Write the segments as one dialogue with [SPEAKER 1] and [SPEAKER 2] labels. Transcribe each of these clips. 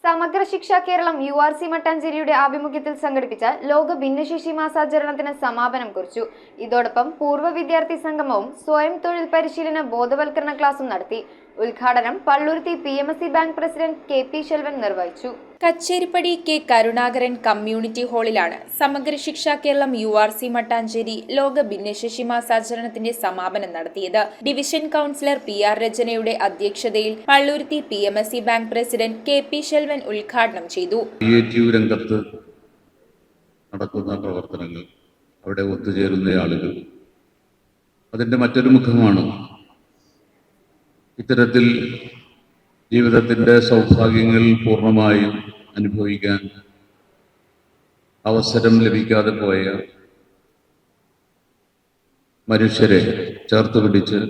[SPEAKER 1] സമഗ്ര ശിക്ഷ കേരളം URC മട്ടാഞ്ചേരിയുടെ ആഭിമുഖ്യത്തിൽ സംഘടിപ്പിച്ച ലോക ഭിന്നശേഷി മാസാചരണത്തിന് സമാപനം കുറിച്ചു. ഇതോടൊപ്പം പൂർവ്വ വിദ്യാർത്ഥി സംഗമവും സ്വയം തൊഴിൽ പരിശീലന ബോധവൽക്കരണ ക്ലാസും നടത്തി. ഉദ്ഘാടനം Palluruthy PMSE bank president KP Selvan നിർവഹിച്ചു. കച്ചേരിപ്പടി കെ കരുണാകരൻ കമ്മ്യൂണിറ്റി ഹാളിലാണ് സമഗ്ര ശിക്ഷ കേരളം URC മട്ടാഞ്ചേരി ലോക ഭിന്നശേഷി മാസാചരണത്തിന്റെ സമാപനം നടത്തിയത്. ഡിവിഷൻ കൗൺസിലർ PR രചനയുടെ അധ്യക്ഷതയിൽ Palluruthy PMSE bank president KP Selvan ഉദ്ഘാടനം ചെയ്തു.
[SPEAKER 2] രംഗത്ത് നടക്കുന്ന പ്രവർത്തനങ്ങൾ, അവിടെ ഒത്തുചേരുന്ന ആളുകൾ, അതിന്റെ മറ്റൊരു മുഖമാണ് ഇത്തരത്തിൽ ജീവിതത്തിന്റെ സൗഭാഗ്യങ്ങൾ പൂർണ്ണമായും അനുഭവിക്കാൻ അവസരം ലഭിക്കാതെ പോയ മനുഷ്യരെ ചേർത്ത് പിടിച്ച്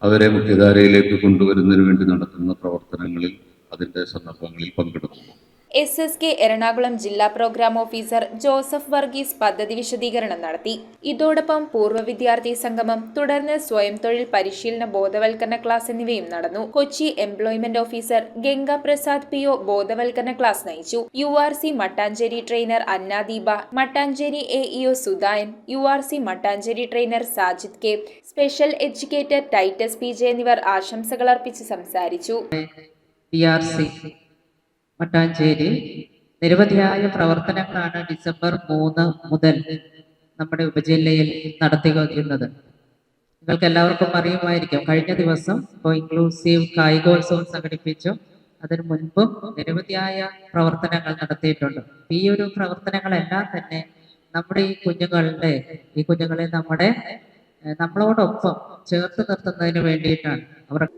[SPEAKER 2] അവരെ മുഖ്യധാരയിലേക്ക് കൊണ്ടുവരുന്നതിന് വേണ്ടി നടത്തുന്ന പ്രവർത്തനങ്ങളിൽ അതിന്റെ സന്ദർഭങ്ങളിൽ പങ്കെടുക്കുന്നു.
[SPEAKER 1] SSK എറണാകുളം ജില്ലാ പ്രോഗ്രാം ഓഫീസർ ജോസഫ് വർഗീസ് പദ്ധതി വിശദീകരണം നടത്തി. ഇതോടൊപ്പം പൂർവ്വ വിദ്യാർത്ഥി സംഗമം, തുടർന്ന് സ്വയം തൊഴിൽ പരിശീലന ബോധവൽക്കരണ ക്ലാസ് എന്നിവയും നടന്നു. Kochi employment officer Ganga Prasad PO ബോധവൽക്കരണ ക്ലാസ് നയിച്ചു. URC Mattancherry trainer Anna Deepa, Mattancherry AEO Sudhayan, URC Mattancherry trainer Sajid K, special educator Titus PJ എന്നിവർ ആശംസകൾ അർപ്പിച്ച് സംസാരിച്ചു.
[SPEAKER 3] മട്ടാഞ്ചേരി നിരവധിയായ പ്രവർത്തനങ്ങളാണ് ഡിസംബർ 3 മുതൽ നമ്മുടെ ഉപജില്ലയിൽ നടത്തിവരുന്നത്. നിങ്ങൾക്ക് എല്ലാവർക്കും അറിയുമായിരിക്കും, കഴിഞ്ഞ ദിവസം ഇൻക്ലൂസീവ് കായികോത്സവം സംഘടിപ്പിച്ചു. അതിനു മുൻപും നിരവധിയായ പ്രവർത്തനങ്ങൾ നടത്തിയിട്ടുണ്ട്. ഈ ഒരു പ്രവർത്തനങ്ങളെല്ലാം തന്നെ നമ്മുടെ ഈ കുഞ്ഞുങ്ങളെ നമ്മളോടൊപ്പം ചേർത്ത് നിർത്തുന്നതിന് വേണ്ടിയിട്ടാണ്.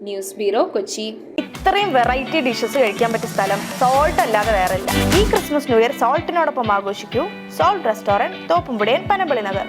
[SPEAKER 1] News bureau, Kochi.
[SPEAKER 4] ഇത്രയും വെറൈറ്റി ഡിഷസ് കഴിക്കാൻ പറ്റിയ സ്ഥലം സോൾട്ട് അല്ലാതെ വേറെ ഇല്ല. ഈ ക്രിസ്മസ് ന്യൂ ഇയർ സോൾട്ടിനോടൊപ്പം ആഘോഷിക്കൂ. സോൾട്ട് റെസ്റ്റോറന്റ്, തോപ്പുംപുടിയൻ, പനമ്പള്ളി നഗർ.